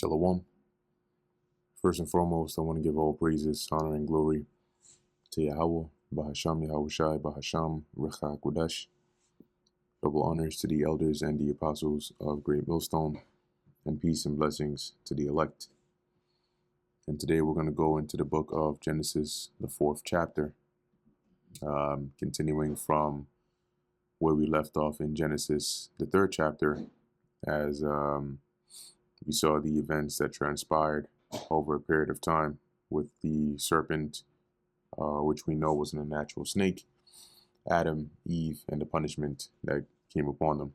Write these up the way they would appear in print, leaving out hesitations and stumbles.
Shalom. First and foremost, I want to give all praises, honor, and glory to Yahweh, Bahasham Yahushai, Bahasham Recha Kodesh. Double honors to the elders and the apostles of Great Millstone, and peace and blessings to the elect. And today we're going to go into the book of Genesis, the 4th chapter, continuing from where we left off in Genesis, the 3rd chapter, as we saw the events that transpired over a period of time with the serpent, which we know wasn't a natural snake, Adam, Eve, and the punishment that came upon them.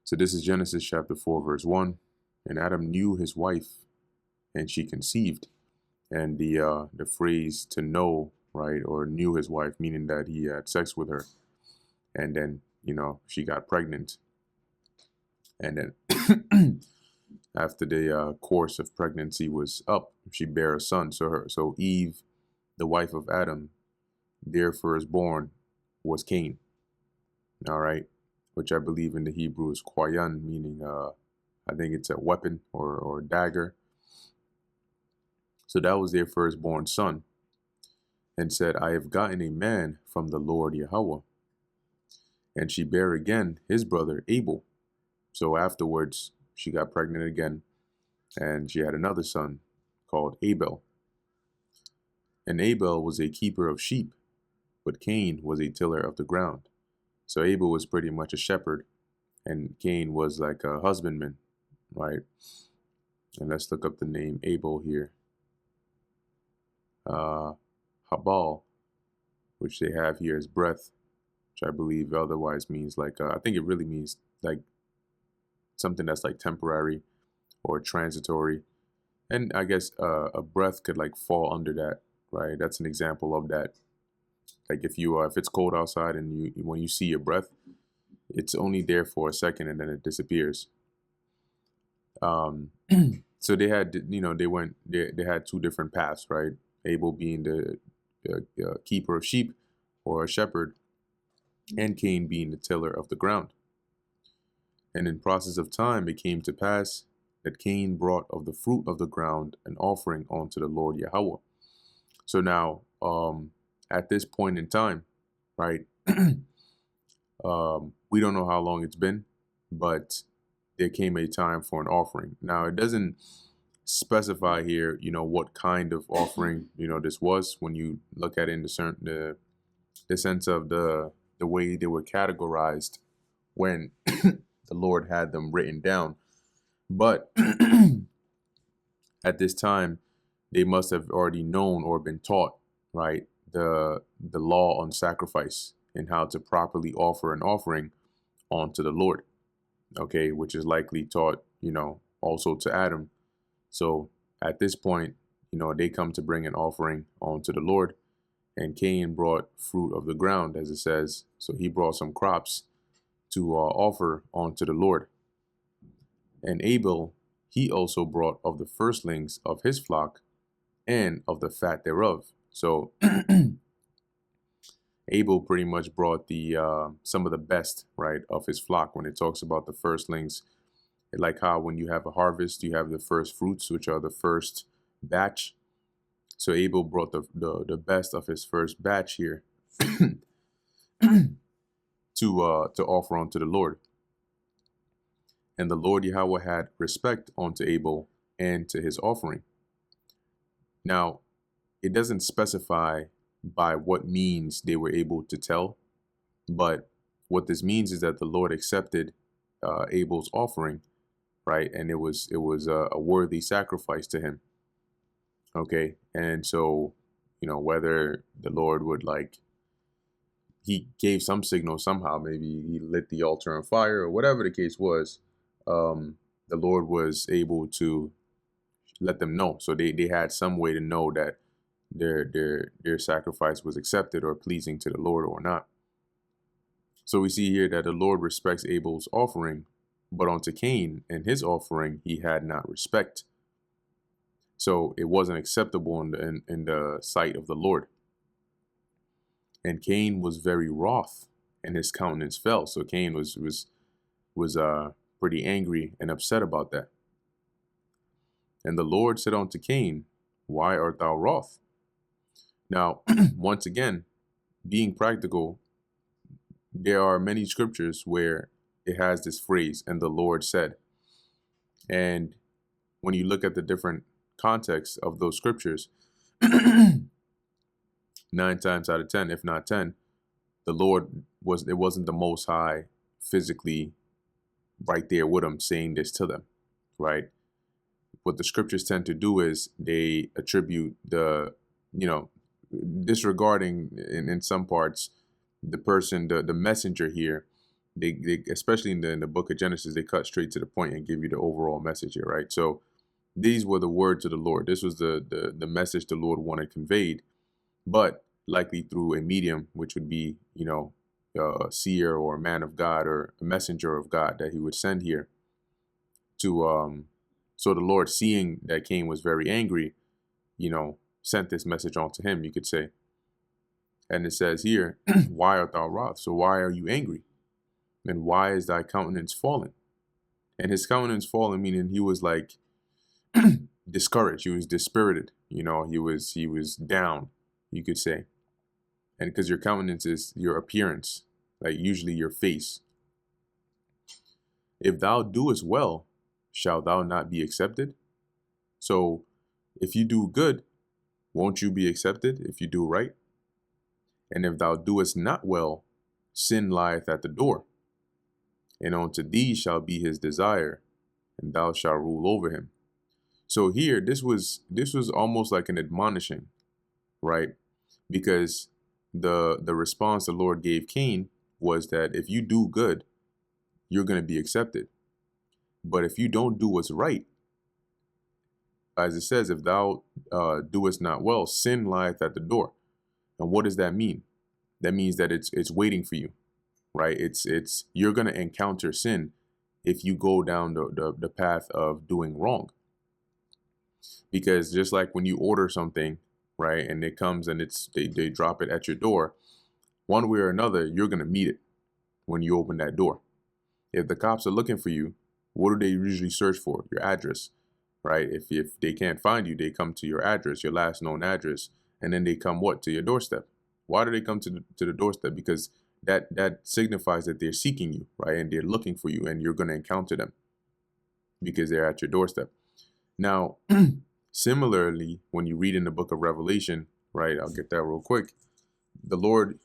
So this is Genesis chapter 4, verse 1. And Adam knew his wife, and she conceived. And the phrase to know, right, or knew his wife, meaning that he had sex with her, and then, she got pregnant. And then after the course of pregnancy was up, she bare a son. So Eve, the wife of Adam, their firstborn was Cain. All right, which I believe in the Hebrew is Kwayan, meaning I think it's a weapon or dagger. So that was their firstborn son, and said, I have gotten a man from the Lord Yahweh. And she bare again his brother Abel. So afterwards, she got pregnant again, and she had another son called Abel. And Abel was a keeper of sheep, but Cain was a tiller of the ground. So Abel was pretty much a shepherd, and Cain was like a husbandman, right? And let's look up the name Abel here. Habal, which they have here as breath, which I believe otherwise means like, I think it really means like something that's like temporary or transitory. And I guess a breath could like fall under that, right? That's an example of that. Like if it's cold outside and when you see your breath, it's only there for a second and then it disappears. So they had, they had two different paths, right? Abel being the keeper of sheep or a shepherd, and Cain being the tiller of the ground. And in process of time, it came to pass that Cain brought of the fruit of the ground an offering unto the Lord Yahweh. So now, at this point in time, right, we don't know how long it's been, but there came a time for an offering. Now, it doesn't specify here, what kind of offering, this was when you look at it in the sense of the way they were categorized when the Lord had them written down. But at this time, they must have already known or been taught, right, the law on sacrifice and how to properly offer an offering onto the Lord, okay, which is likely taught, also to Adam. So at this point, they come to bring an offering onto the Lord, and Cain brought fruit of the ground, as it says. So he brought some crops to offer onto the Lord. And Abel, he also brought of the firstlings of his flock and of the fat thereof. So Abel pretty much brought the some of the best, right, of his flock. When it talks about the firstlings, like how when you have a harvest, you have the first fruits, which are the first batch. So Abel brought the best of his first batch here to offer unto the Lord. And the Lord Yahweh had respect unto Abel and to his offering. Now, it doesn't specify by what means they were able to tell, but what this means is that the Lord accepted Abel's offering, right? And it was a worthy sacrifice to him. Okay, and so, whether the Lord would he gave some signal somehow, maybe he lit the altar on fire or whatever the case was, the Lord was able to let them know. So they had some way to know that their sacrifice was accepted or pleasing to the Lord or not. So we see here that the Lord respects Abel's offering, but unto Cain and his offering he had not respect. So it wasn't acceptable in the sight of the Lord. And Cain was very wroth, and his countenance fell. So Cain was pretty angry and upset about that. And the Lord said unto Cain, Why art thou wroth? Now, once again, being practical, there are many scriptures where it has this phrase, and the Lord said. And when you look at the different contexts of those scriptures, 9 times out of 10, if not 10, the Lord it wasn't the Most High physically right there with them saying this to them, right? What the scriptures tend to do is they attribute disregarding in some parts the person, the messenger here. They especially in the book of Genesis, they cut straight to the point and give you the overall message here, right? So these were the words of the Lord. This was the message the Lord wanted conveyed, but likely through a medium, which would be, a seer or a man of God or a messenger of God that he would send here to, so the Lord, seeing that Cain was very angry, sent this message on to him, you could say. And it says here, why art thou wroth? So why are you angry? And why is thy countenance fallen? And his countenance fallen, meaning he was like discouraged. He was dispirited. He was down, you could say. And because your countenance is your appearance, like usually your face. If thou doest well, shalt thou not be accepted? So if you do good, won't you be accepted if you do right? And if thou doest not well, sin lieth at the door. And unto thee shall be his desire, and thou shalt rule over him. So here, this was almost like an admonishing, right? Because the response the Lord gave Cain was that if you do good, you're going to be accepted. But if you don't do what's right, as it says, if thou doest not well, sin lieth at the door. And what does that mean? That means that it's waiting for you, right? It's you're going to encounter sin if you go down the path of doing wrong. Because just like when you order something, right, and it comes and they drop it at your door, one way or another, you're going to meet it when you open that door. If the cops are looking for you, what do they usually search for? Your address, right? If they can't find you, they come to your address, your last known address, and then they come to your doorstep. Why do they come to the doorstep? Because that signifies that they're seeking you, right? And they're looking for you, and you're going to encounter them because they're at your doorstep. Now, similarly, when you read in the book of Revelation, right? I'll get that real quick. The Lord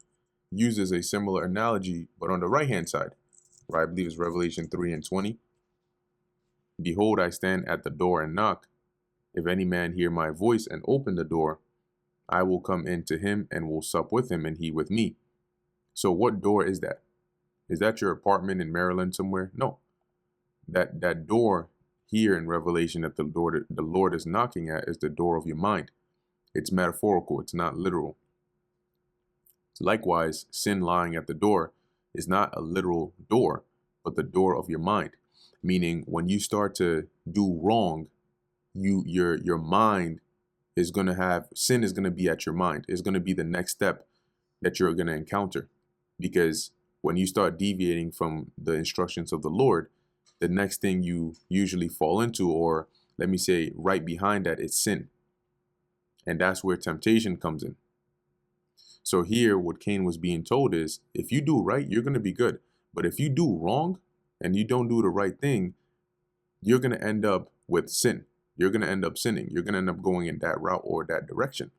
uses a similar analogy, but on the right-hand side, right? I believe it's Revelation 3:20. Behold, I stand at the door and knock. If any man hear my voice and open the door, I will come in to him and will sup with him and he with me. So what door is that? Is that your apartment in Maryland somewhere? No. That door here in Revelation, that the Lord is knocking at, is the door of your mind. It's metaphorical. It's not literal. Likewise, sin lying at the door is not a literal door, but the door of your mind. Meaning when you start to do wrong, your mind is going to have, sin is going to be at your mind. It's going to be the next step that you're going to encounter. Because when you start deviating from the instructions of the Lord, the next thing you usually fall into, or let me say right behind that, is sin. And that's where temptation comes in. So here, what Cain was being told is, if you do right, you're going to be good. But if you do wrong and you don't do the right thing, you're going to end up with sin. You're going to end up sinning. You're going to end up going in that route or that direction.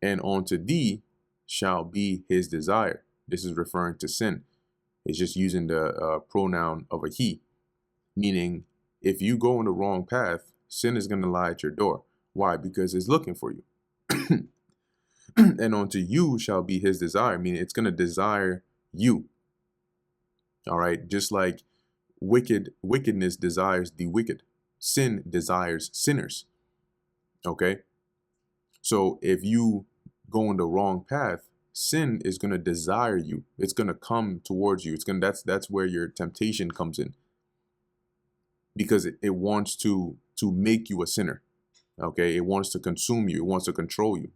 And unto thee shall be his desire. This is referring to sin. It's just using the pronoun of a he, meaning if you go in the wrong path, sin is going to lie at your door. Why? Because it's looking for you. And unto you shall be his desire, meaning it's going to desire you. All right. Just like wickedness desires the wicked. Sin desires sinners. Okay. So if you go in the wrong path, sin is going to desire you. It's going to come towards you. That's where your temptation comes in, because it wants to make you a sinner. Okay. It wants to consume you. It wants to control you.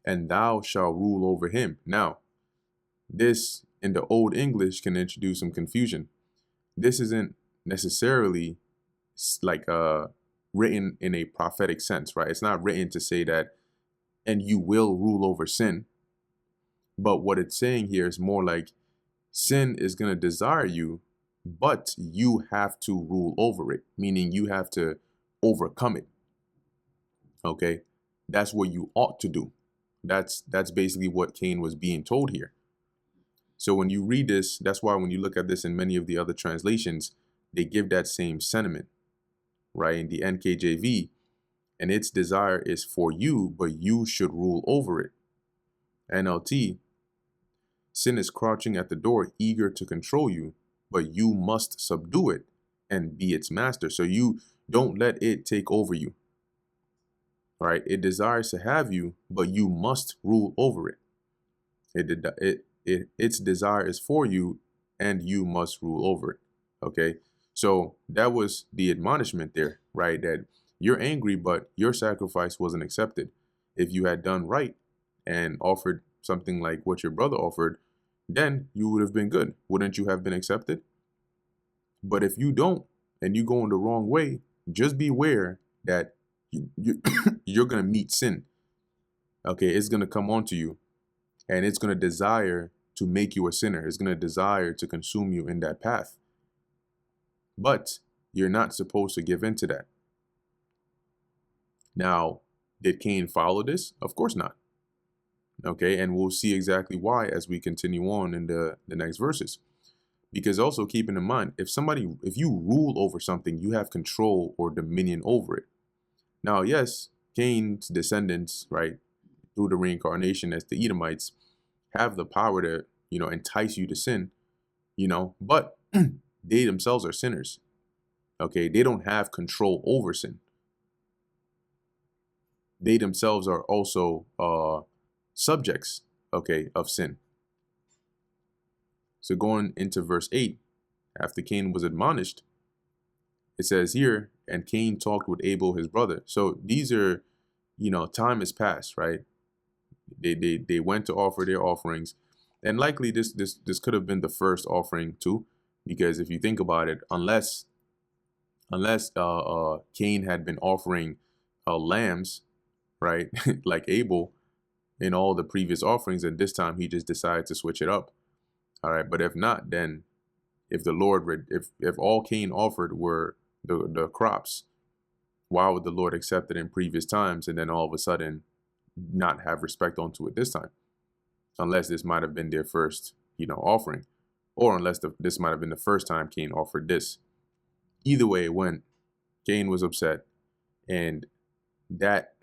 And thou shalt rule over him. Now, this in the Old English can introduce some confusion. This isn't necessarily like written in a prophetic sense, right? It's not written to say that, and you will rule over sin. But what it's saying here is more like sin is going to desire you, but you have to rule over it, meaning you have to overcome it. Okay, that's what you ought to do. That's basically what Cain was being told here. So when you read this, that's why when you look at this in many of the other translations, they give that same sentiment, right? In the NKJV, and its desire is for you, but you should rule over it. NLT, sin is crouching at the door, eager to control you, but you must subdue it and be its master. So you don't let it take over you, right? It desires to have you, but you must rule over it. Its desire is for you, and you must rule over it. Okay, so that was the admonishment there, right? That you're angry, but your sacrifice wasn't accepted. If you had done right and offered something like what your brother offered, then you would have been good. Wouldn't you have been accepted? But if you don't, and you go in the wrong way, just beware that you're going to meet sin. Okay, it's going to come onto you, and it's going to desire to make you a sinner. It's going to desire to consume you in that path. But you're not supposed to give in to that. Now, did Cain follow this? Of course not. Okay, and we'll see exactly why as we continue on in the next verses. Because also keeping in mind, if you rule over something, you have control or dominion over it. Now, yes, Cain's descendants, right, through the reincarnation as the Edomites, have the power to, entice you to sin, but they themselves are sinners. Okay, they don't have control over sin. They themselves are also subjects, okay, of sin. So going into verse 8, after Cain was admonished, it says here, and Cain talked with Abel, his brother. So these are, time has passed, right? They went to offer their offerings, and likely this could have been the first offering too, because if you think about it, unless Cain had been offering lambs, right, like Abel in all the previous offerings, and this time he just decided to switch it up. All right, but if not, then if the Lord, if all Cain offered were the crops, why would the Lord accept it in previous times and then all of a sudden not have respect onto it this time? Unless this might have been their first, offering, or unless this might have been the first time Cain offered this. Either way it went, Cain was upset, and that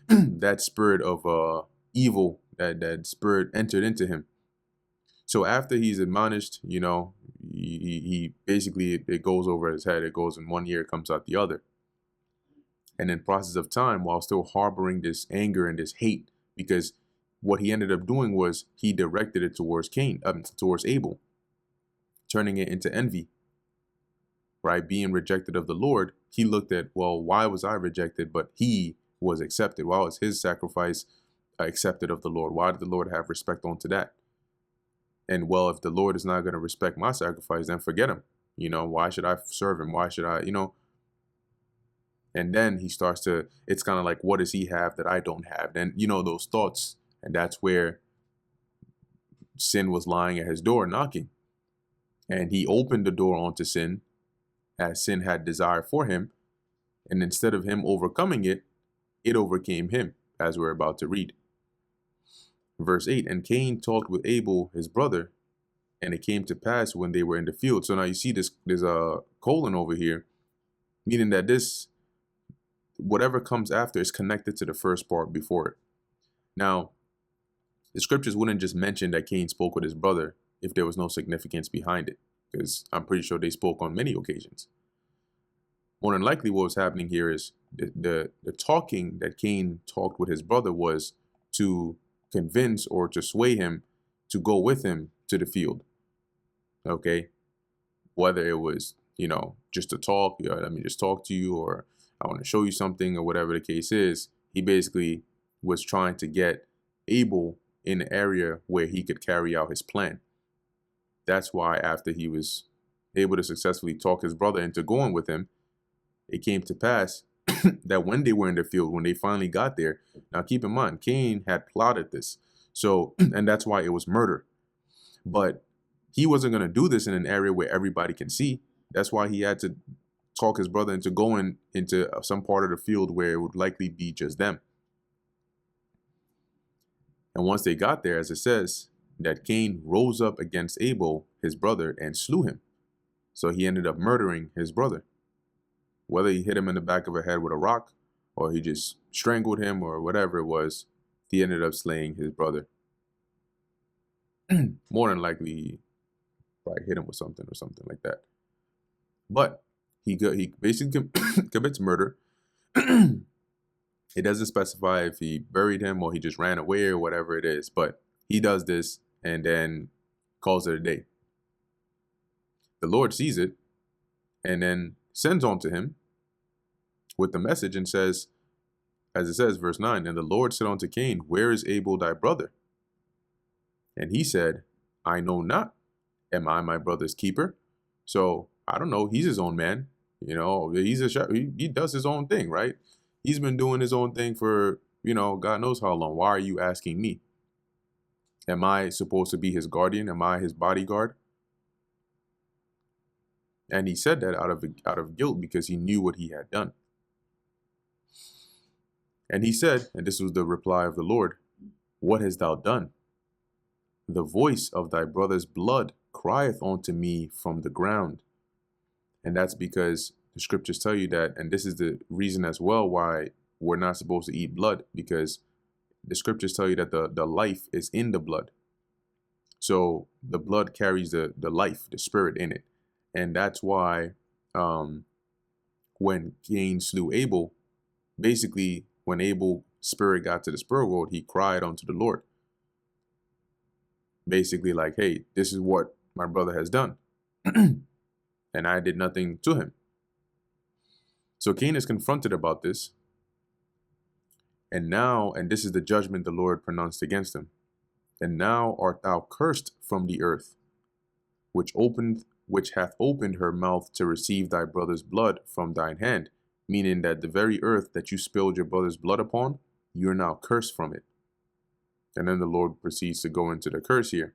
that spirit of evil, that spirit entered into him. So after he's admonished, he basically, it goes over his head. It goes in one ear, it comes out the other. And in process of time, while still harboring this anger and this hate, because what he ended up doing was he directed it towards towards Abel, turning it into envy, right? Being rejected of the Lord, he looked at, well, why was I rejected, but he was accepted? Why was his sacrifice accepted of the Lord? Why did the Lord have respect onto that? And well, if the Lord is not going to respect my sacrifice, then forget him. Why should I serve him? Why should I, And then he starts to, it's kind of like, what does he have that I don't have? Then, those thoughts. And that's where sin was lying at his door knocking. And he opened the door onto sin as sin had desire for him. And instead of him overcoming it, it overcame him, as we're about to read. Verse 8, and Cain talked with Abel, his brother, and it came to pass when they were in the field. So now you see there's a colon over here, meaning that this, whatever comes after, is connected to the first part before it. Now, the scriptures wouldn't just mention that Cain spoke with his brother if there was no significance behind it, because I'm pretty sure they spoke on many occasions. More than likely what was happening here is the talking that Cain talked with his brother was to convince or to sway him to go with him to the field. Okay, whether it was, just to talk, let me just talk to you, or I want to show you something, or whatever the case is, he basically was trying to get Abel in an area where he could carry out his plan. That's why after he was, able to successfully talk his brother into going with him, it came to pass that when they were in the field, when they finally got there, now keep in mind, Cain had plotted this. So, and that's why it was murder. But he wasn't going to do this in an area where everybody can see. That's why he had to talk his brother into going into some part of the field where it would likely be just them. And once they got there, as it says, that Cain rose up against Abel, his brother, and slew him. So he ended up murdering his brother. Whether he hit him in the back of the head with a rock, or he just strangled him, or whatever it was, he ended up slaying his brother. More than likely, he probably hit him with something or something like that. But he basically commits murder. It doesn't specify if he buried him or he just ran away or whatever it is, but he does this and then calls it a day. The Lord sees it and then sends on to him with the message and says, as it says, verse 9, and the Lord said unto Cain, where is Abel thy brother? And he said, I know not. Am I my brother's keeper? So I don't know. He's his own man. You know, he's a shepherd. He does his own thing, right? He's been doing his own thing for, God knows how long. Why are you asking me? Am I supposed to be his guardian? Am I his bodyguard? And he said that out of guilt because he knew what he had done. And he said, and this was the reply of the Lord, what hast thou done? The voice of thy brother's blood crieth unto me from the ground. And that's because the scriptures tell you that, and this is the reason as well why we're not supposed to eat blood, because the scriptures tell you that the life is in the blood. So the blood carries the life, the spirit in it. And that's why when Cain slew Abel, basically when Abel's spirit got to the spirit world, he cried unto the Lord. Basically like, hey, this is what my brother has done. And I did nothing to him. So Cain is confronted about this. And this is the judgment the Lord pronounced against him. And now art thou cursed from the earth, which hath opened her mouth to receive thy brother's blood from thine hand. Meaning that the very earth that you spilled your brother's blood upon, you're now cursed from it. And then the Lord proceeds to go into the curse here.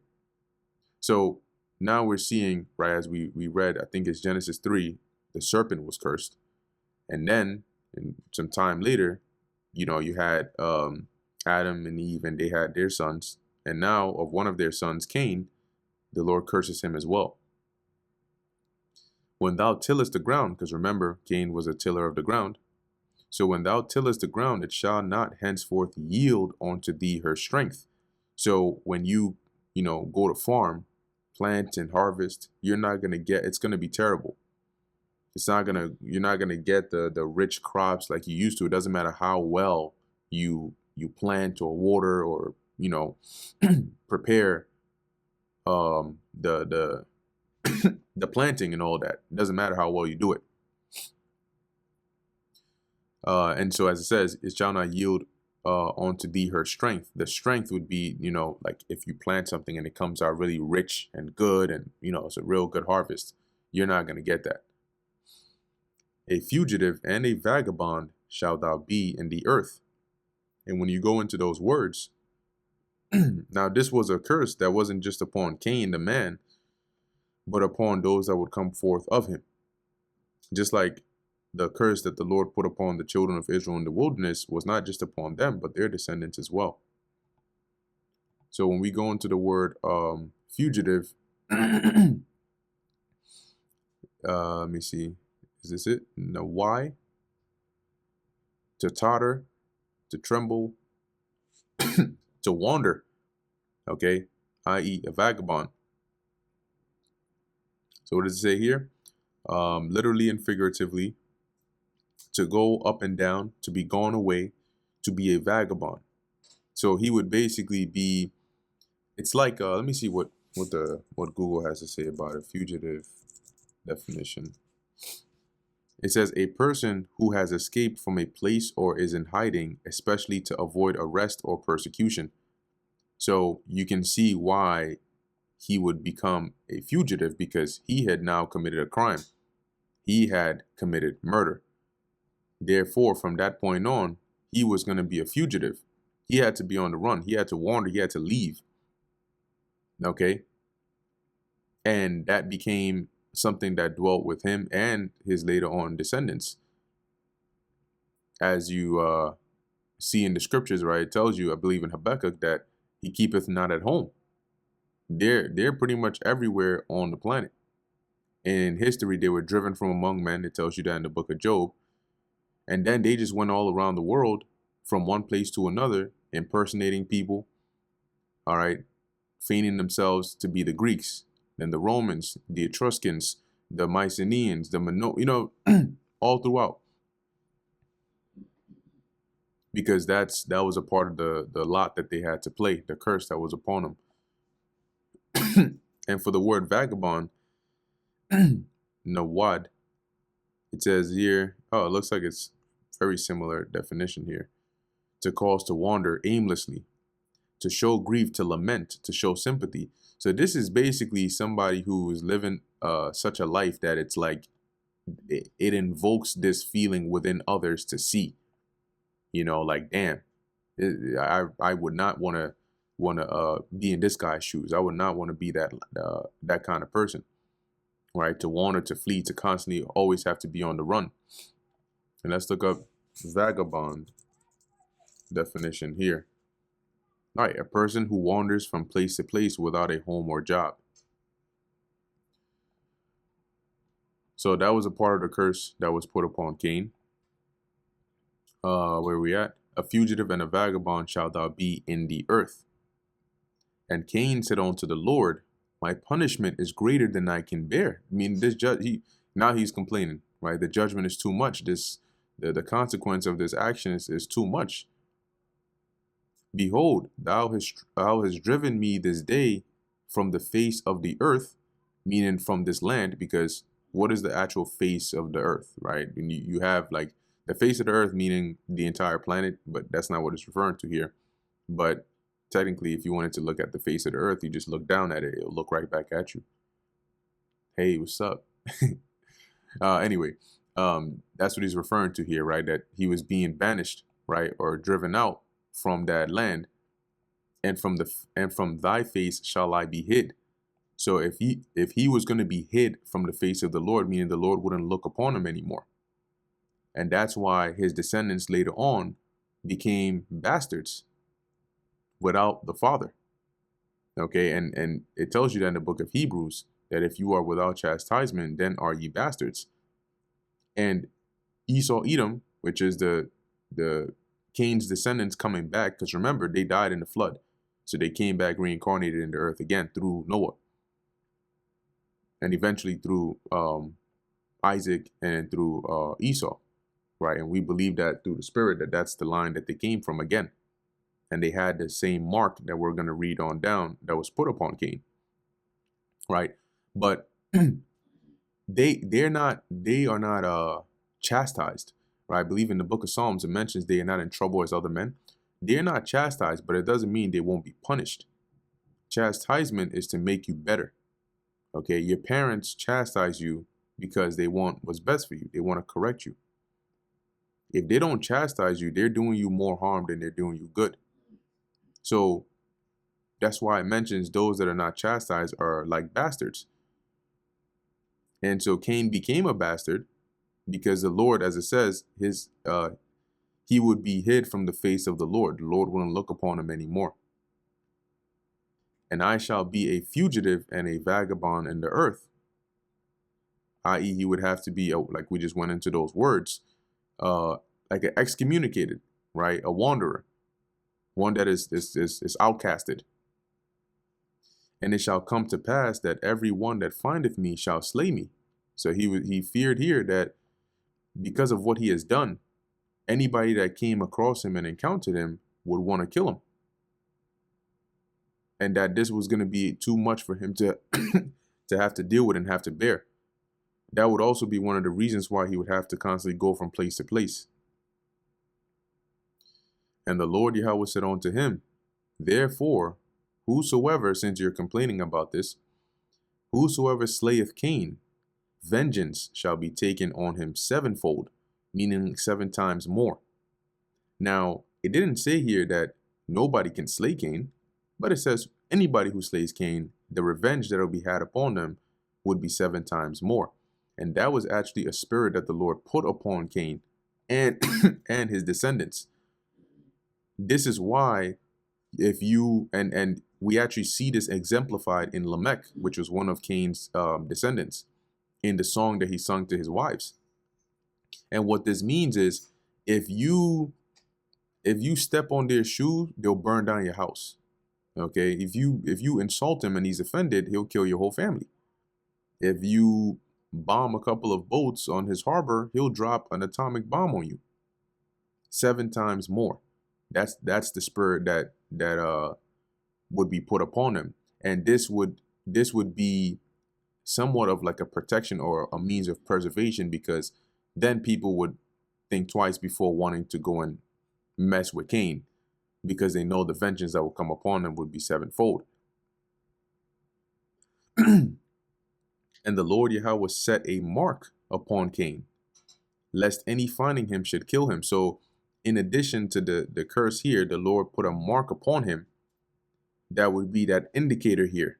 So now we're seeing, right, as we read, I think it's Genesis 3, the serpent was cursed. And then, some time later, you had Adam and Eve, and they had their sons. And now, of one of their sons, Cain, the Lord curses him as well. When thou tillest the ground, because remember, Cain was a tiller of the ground. So when thou tillest the ground, it shall not henceforth yield unto thee her strength. So when you go to farm, plant and harvest, you're not going to get, it's going to be terrible. You're not going to get the rich crops like you used to. It doesn't matter how well you plant or water or, prepare the planting and all that. It doesn't matter how well you do it. And so as it says, it shall not yield unto thee her strength. The strength would be, like if you plant something and it comes out really rich and good and, it's a real good harvest, you're not going to get that. A fugitive and a vagabond shalt thou be in the earth. And when you go into those words, now this was a curse that wasn't just upon Cain, the man, but upon those that would come forth of him. Just like the curse that the Lord put upon the children of Israel in the wilderness was not just upon them, but their descendants as well. So when we go into the word fugitive, let me see, is this it? No, why? To totter, to tremble, to wander, okay, i.e. a vagabond. So what does it say here? Literally and figuratively, to go up and down, to be gone away, to be a vagabond. So he would basically be, it's like, let me see what Google has to say about a fugitive definition. It says a person who has escaped from a place or is in hiding, especially to avoid arrest or persecution. So you can see why he would become a fugitive because he had now committed a crime. He had committed murder. Therefore, from that point on, he was going to be a fugitive. He had to be on the run. He had to wander. He had to leave. Okay. And that became something that dwelt with him and his later on descendants. As you see in the scriptures, right? It tells you, I believe in Habakkuk, that he keepeth not at home. They're pretty much everywhere on the planet. In history, they were driven from among men. It tells you that in the book of Job. And then they just went all around the world from one place to another, impersonating people, all right, feigning themselves to be the Greeks, then the Romans, the Etruscans, the Mycenaeans, the all throughout. Because that was a part of the lot that they had to play, the curse that was upon them. And for the word vagabond, nawad, it says here, oh, it looks like it's very similar definition here. To cause to wander aimlessly, to show grief, to lament, to show sympathy. So this is basically somebody who is living such a life that it's like it invokes this feeling within others to see. Like, damn, I would not want to be in this guy's shoes. I would not want to be that kind of person, right? To wander, to flee, to constantly always have to be on the run. And let's look up vagabond definition here. All right, a person who wanders from place to place without a home or job. So that was a part of the curse that was put upon Cain. Where we at? A fugitive and a vagabond shalt thou be in the earth. And Cain said unto the Lord, my punishment is greater than I can bear. I mean, this judge, he's complaining, right? The judgment is too much. The consequence of this action is too much. Behold, thou hast driven me this day from the face of the earth, meaning from this land, because what is the actual face of the earth, right? And you have like the face of the earth, meaning the entire planet, but that's not what it's referring to here. But technically, if you wanted to look at the face of the earth, you just look down at it. It'll look right back at you. Hey, what's up? Anyway, that's what he's referring to here, right? That he was being banished, right? Or driven out from that land. And from thy face shall I be hid. So if he was going to be hid from the face of the Lord, meaning the Lord wouldn't look upon him anymore. And that's why his descendants later on became bastards without the father. Okay, and it tells you that in the book of Hebrews that if you are without chastisement, then are ye bastards. And Esau, Edom, which is the Cain's descendants coming back, because remember, they died in the flood. So they came back reincarnated in the earth again through Noah. And eventually through Isaac and through Esau. Right, and we believe that through the Spirit that's the line that they came from again. And they had the same mark that we're going to read on down that was put upon Cain. Right, but they are not chastised. Right, I believe in the book of Psalms it mentions they are not in trouble as other men. They're not chastised, but it doesn't mean they won't be punished. Chastisement is to make you better. Okay, your parents chastise you because they want what's best for you. They want to correct you. If they don't chastise you, they're doing you more harm than they're doing you good. So that's why it mentions those that are not chastised are like bastards. And so Cain became a bastard because the Lord, as it says, he would be hid from the face of the Lord. The Lord wouldn't look upon him anymore. And I shall be a fugitive and a vagabond in the earth. I.e., he would have to be, like we just went into those words, like an excommunicated, right? A wanderer, one that is outcasted. And it shall come to pass that every one that findeth me shall slay me. So he feared here that because of what he has done, anybody that came across him and encountered him would want to kill him. And that this was going to be too much for him to to have to deal with and have to bear. That would also be one of the reasons why he would have to constantly go from place to place. And the Lord Yahweh said unto him, therefore whosoever, since you're complaining about this, whosoever slayeth Cain, vengeance shall be taken on him sevenfold, meaning 7 times more. Now, it didn't say here that nobody can slay Cain, but it says anybody who slays Cain, the revenge that will be had upon them would be 7 times more. And that was actually a spirit that the Lord put upon Cain and and his descendants. This is why, if you and we actually see this exemplified in Lamech, which was one of Cain's descendants, in the song that he sung to his wives. And what this means is, if you step on their shoe, they'll burn down your house. Okay, if you insult him and he's offended, he'll kill your whole family. If you bomb a couple of boats on his harbor, he'll drop an atomic bomb on you. 7 times more. That's the spirit that would be put upon him, and this would be somewhat of like a protection or a means of preservation, because then people would think twice before wanting to go and mess with Cain, because they know the vengeance that will come upon them would be sevenfold. And the Lord Yahweh set a mark upon Cain, lest any finding him should kill him. So in addition to the curse here, the Lord put a mark upon him that would be that indicator here.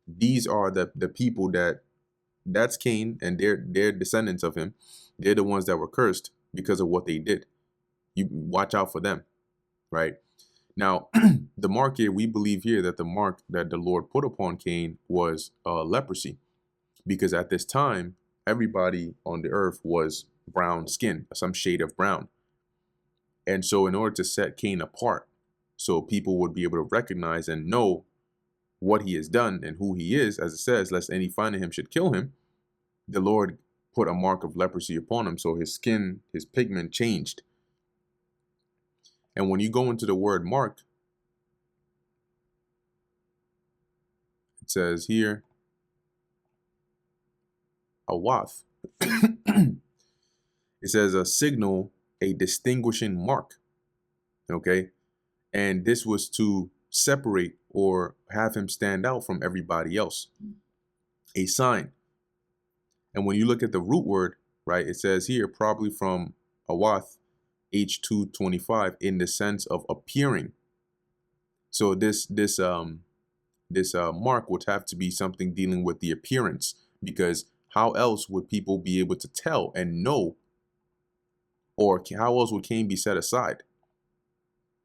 These are the people that's Cain and they're descendants of him. They're the ones that were cursed because of what they did. You watch out for them, right? Now, the mark here, we believe here that the mark that the Lord put upon Cain was leprosy, because at this time, everybody on the earth was brown skin, some shade of brown. And so in order to set Cain apart, so people would be able to recognize and know what he has done and who he is, as it says, lest any finding him should kill him, the Lord put a mark of leprosy upon him. So his skin, his pigment changed. And when you go into the word mark, it says here, a wath. It says a signal, a distinguishing mark. Okay. And this was to separate or have him stand out from everybody else. A sign. And when you look at the root word, right, it says here, probably from awath, H225, in the sense of appearing. So this mark would have to be something dealing with the appearance, because how else would people be able to tell and know, or how else would Cain be set aside?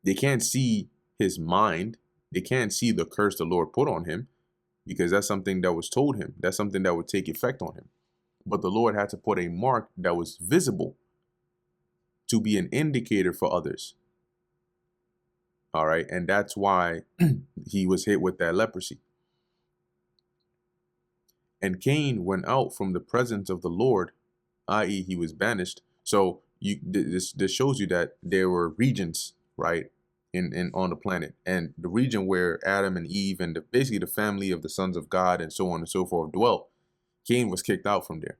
They can't see his mind. They can't see the curse the Lord put on him, because that's something that was told him. That's something that would take effect on him. But the Lord had to put a mark that was visible to be an indicator for others. All right. And that's why he was hit with that leprosy. And Cain went out from the presence of the Lord, i.e., he was banished. So this shows you that there were regions, right, in on the planet, and the region where Adam and Eve and basically the family of the sons of God and so on and so forth dwelt. Cain was kicked out from there.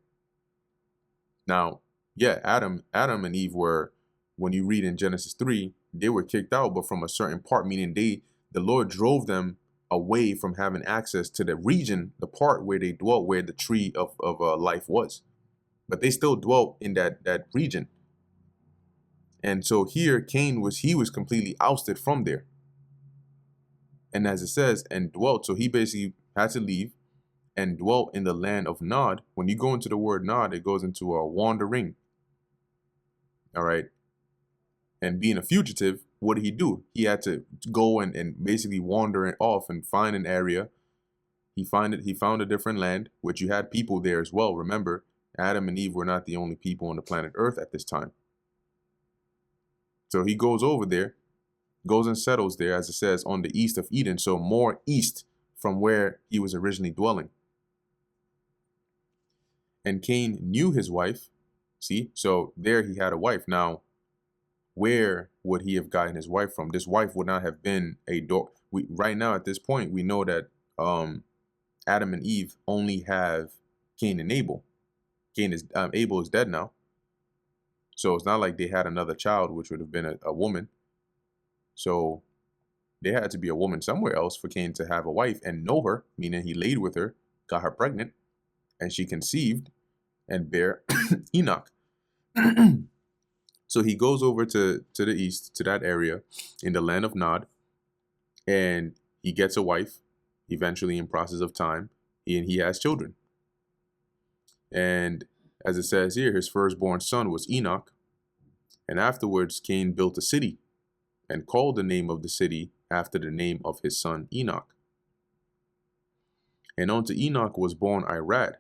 Now, yeah, Adam and Eve were, when you read in Genesis 3, they were kicked out, but from a certain part, meaning the Lord drove them away from having access to the region, the part where they dwelt, where the tree of life was. But they still dwelt in that region. And so here, Cain was completely ousted from there. And as it says, and dwelt, so he basically had to leave and dwelt in the land of Nod. When you go into the word Nod, it goes into a wandering. All right. And being a fugitive, what did he do? He had to go and basically wander off and find an area. He found a different land, which you had people there as well. Remember, Adam and Eve were not the only people on the planet Earth at this time. So he goes over there, goes and settles there, as it says, on the east of Eden. So more east from where he was originally dwelling. And Cain knew his wife. See, so there he had a wife. Now, where would he have gotten his wife from? This wife would not have been a daughter. Right now, at this point, we know that Adam and Eve only have Cain and Abel. Abel is dead now. So it's not like they had another child, which would have been a woman. So there had to be a woman somewhere else for Cain to have a wife and know her, meaning he laid with her, got her pregnant, and she conceived and bare Enoch. So he goes over to the east, to that area in the land of Nod, and he gets a wife, eventually in process of time, and he has children. And as it says here, his firstborn son was Enoch, and afterwards Cain built a city and called the name of the city after the name of his son Enoch. And unto Enoch was born Irad,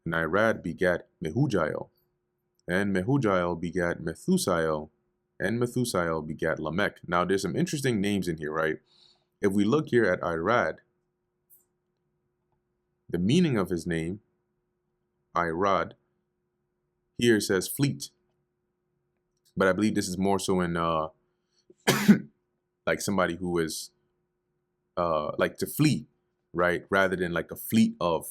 and Irad begat Mehujael, and Mehujael begat Methusael, and Methusael begat Lamech. Now there's some interesting names in here, right? If we look here at Irad, the meaning of his name, Irad, here says fleet. But I believe this is more so in like somebody who is like to flee, right? Rather than like a fleet of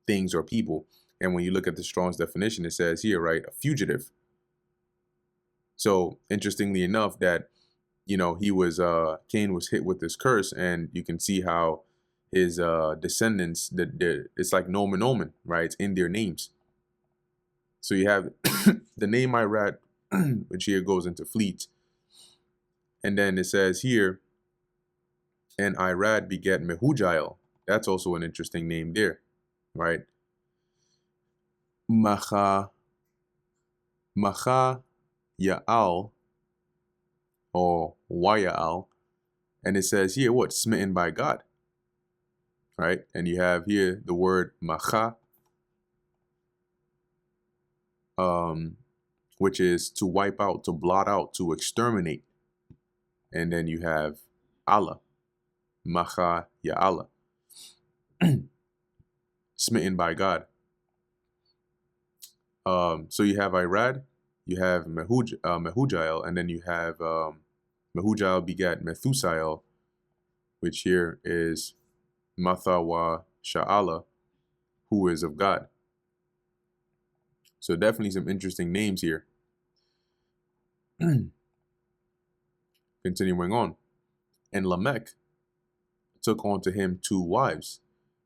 things or people. And when you look at the Strong's definition, it says here, right, a fugitive. So interestingly enough, that, you know, he was Cain was hit with this curse, and you can see how his descendants, that it's like nomen omen, right? It's in their names. So you have the name Irad, which here goes into fleet. And then it says here, and Irad begat Mehujael. That's also an interesting name there, right? Macha Yaal, or Wayaal. And it says here, what? Smitten by God, right? And you have here the word Macha, which is to wipe out, to blot out, to exterminate. And then you have Allah, Macha Ya'ala, smitten by God. So you have Irad, you have Mehujael, and then you have Mehujael begat Methusael, which here is Mathawa Sha'ala, who is of God. So definitely some interesting names here. Continuing on. And Lamech took unto him 2 wives.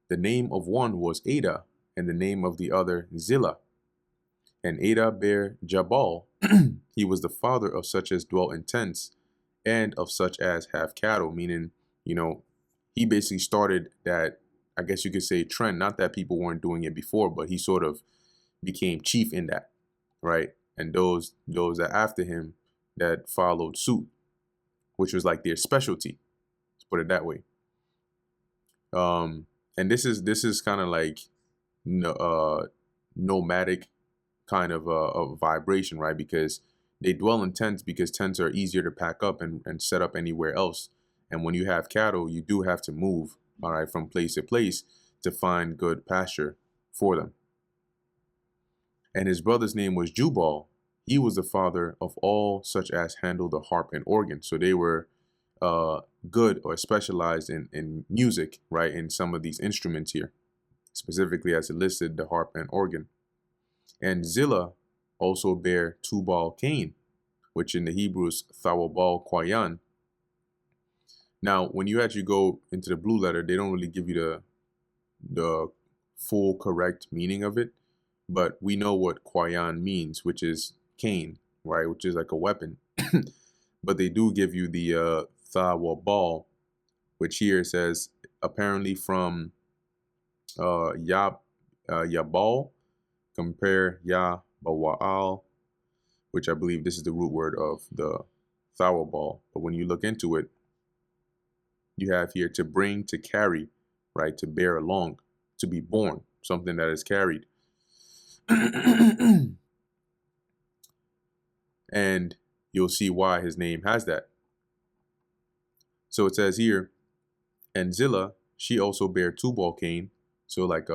The name of one was Ada, and the name of the other Zillah. And Ada bare Jabal. He was the father of such as dwell in tents, and of such as have cattle, meaning, you know, he basically started that, I guess you could say, trend. Not that people weren't doing it before, but he sort of became chief in that, right? And those that after him that followed suit, which was like their specialty, let's put it that way. And this is kind of like nomadic kind of a vibration, right? Because they dwell in tents, because tents are easier to pack up and set up anywhere else. And when you have cattle, you do have to move, all right, from place to place to find good pasture for them. And his brother's name was Jubal. He was the father of all such as handle the harp and organ. So they were good or specialized in music, right? In some of these instruments here, specifically as it listed, the harp and organ. And Zillah also bare Tubal Cain, which in the Hebrew is Thawabal Kwayan. Now, when you actually go into the blue letter, they don't really give you the full correct meaning of it, but we know what Kwayan means, which is Cain, right? Which is like a weapon. But they do give you the Thawabal, which here says apparently from Yabal, compare Yabawa'al, which I believe this is the root word of the Thawabal. But when you look into it, you have here to bring, to carry, right? To bear along, to be born, something that is carried. And you'll see why his name has that. So it says here, and Zillah, she also bare Tubal Cain. So like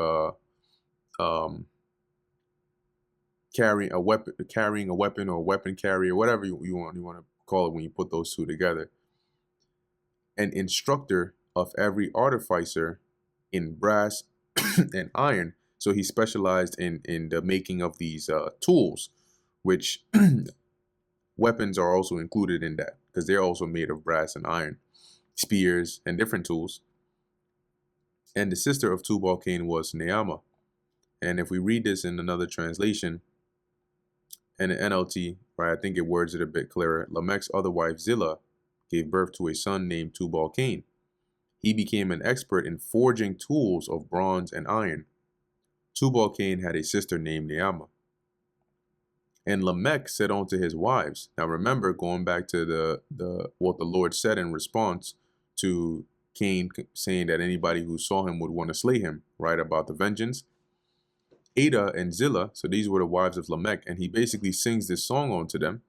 carrying a weapon or weapon carrier, whatever you want to call it when you put those two together. An instructor of every artificer in brass and iron. So he specialized in the making of these tools, which weapons are also included in that, because they're also made of brass and iron. spears, and different tools. And the sister of Tubal-Cain was Naamah. And if we read this in another translation, in the NLT, right, I think it words it a bit clearer. Lamech's other wife, Zillah, gave birth to a son named Tubal-Cain. He became an expert in forging tools of bronze and iron. Tubal-Cain had a sister named Naamah. And Lamech said unto his wives. Now remember, going back to the what the Lord said in response to Cain saying that anybody who saw him would want to slay him, right, about the vengeance. Adah and Zillah, so these were the wives of Lamech, and he basically sings this song unto them.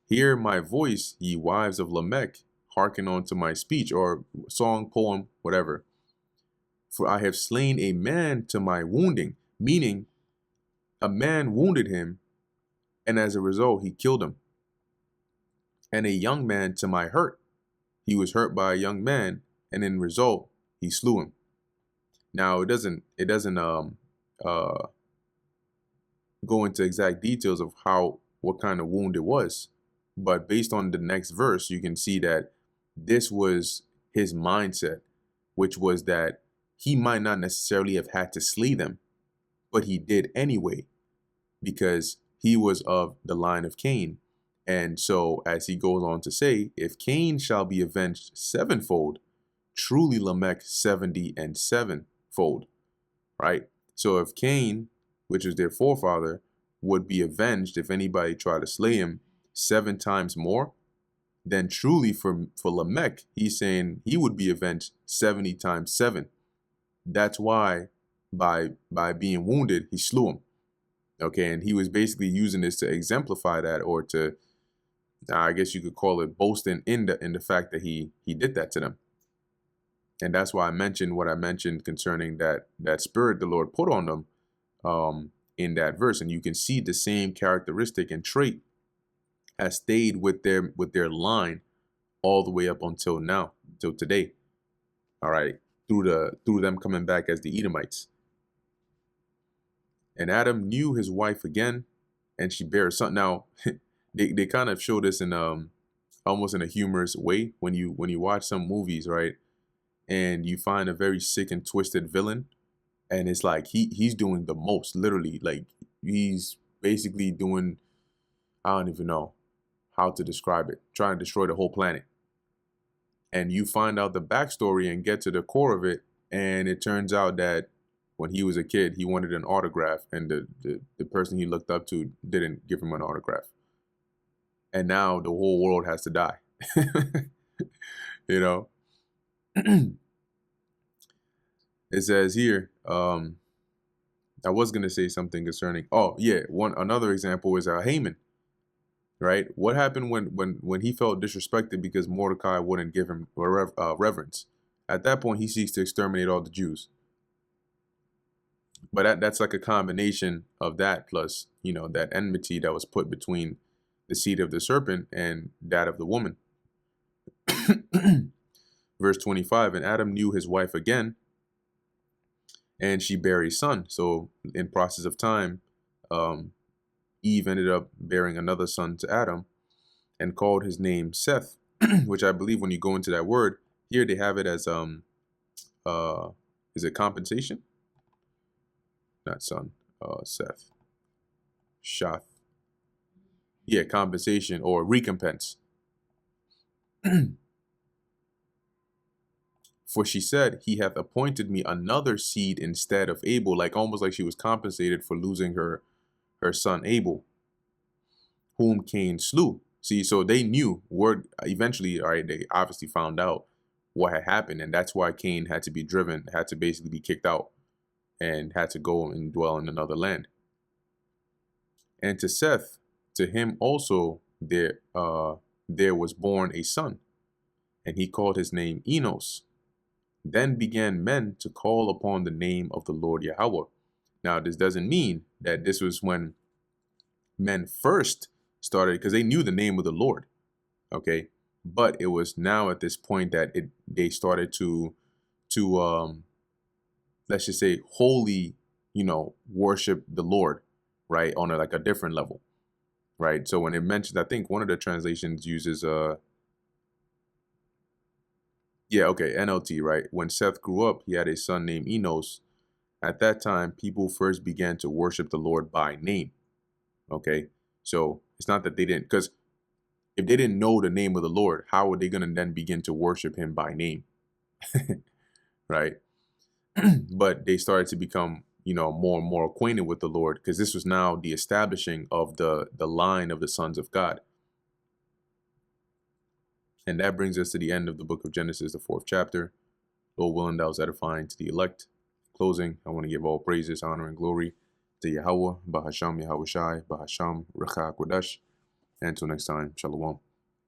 Hear my voice, ye wives of Lamech, hearken unto my speech, or song, poem, whatever. For I have slain a man to my wounding, meaning a man wounded him, and as a result, he killed him. And a young man to my hurt. He was hurt by a young man, and in result, he slew him. Now, it doesn't go into exact details of what kind of wound it was, but based on the next verse, you can see that this was his mindset, which was that he might not necessarily have had to slay them, but he did anyway, because he was of the line of Cain. And so, as he goes on to say, if Cain shall be avenged sevenfold, truly Lamech 70 and sevenfold, right? So if Cain, which is their forefather, would be avenged if anybody tried to slay him 7 times more, then truly for Lamech, he's saying he would be avenged 70 times 7. That's why by being wounded, he slew him. Okay, and he was basically using this to exemplify that, or to, I guess you could call it boasting in the fact that he did that to them. And that's why I mentioned what I mentioned concerning that spirit the Lord put on them in that verse. And you can see the same characteristic and trait has stayed with their line all the way up until now, till today. All right, through them coming back as the Edomites. And Adam knew his wife again, and she bare a son. Now, they kind of show this in almost in a humorous way when you watch some movies, right? And you find a very sick and twisted villain, and it's like he's doing the most, literally. Like, he's basically doing, I don't even know how to describe it, trying to destroy the whole planet. And you find out the backstory and get to the core of it, and it turns out that when he was a kid, he wanted an autograph, and the person he looked up to didn't give him an autograph. And now the whole world has to die. You know? It says here, I was going to say something concerning, another example is Haman, right? What happened when he felt disrespected because Mordecai wouldn't give him reverence? At that point, he seeks to exterminate all the Jews. But that's like a combination of that plus, that enmity that was put between the seed of the serpent and that of the woman. Verse 25, and Adam knew his wife again, and she bare a son. So in process of time, Eve ended up bearing another son to Adam and called his name Seth, which I believe when you go into that word, here they have it as, is it compensation? Not son, Seth. Shath. Yeah, compensation or recompense. For she said, he hath appointed me another seed instead of Abel, like almost like she was compensated for losing her son Abel, whom Cain slew. See, so they knew word eventually, all right, they obviously found out what had happened, and that's why Cain had to be driven, had to basically be kicked out, and had to go and dwell in another land. And to Seth, to him also there was born a son, and he called his name Enos. Then began men to call upon the name of the Lord Yahweh. Now, this doesn't mean that this was when men first started, because they knew the name of the Lord, okay? But it was now at this point that they started to let's just say wholly, worship the Lord, right, on a different level, right? So when it mentions, I think one of the translations uses Yeah, okay, NLT, right? When Seth grew up, he had a son named Enos. At that time, people first began to worship the Lord by name. Okay, so it's not that they didn't, because if they didn't know the name of the Lord, how are they going to then begin to worship him by name? Right? But they started to become, more and more acquainted with the Lord, because this was now the establishing of the line of the sons of God. And that brings us to the end of the book of Genesis, the 4th chapter. Lord willing, that was edifying to the elect. Closing, I want to give all praises, honor, and glory to Yahweh, Bahasham Yahweh Shai, Bahasham Recha Kodesh. And until next time, Shalom.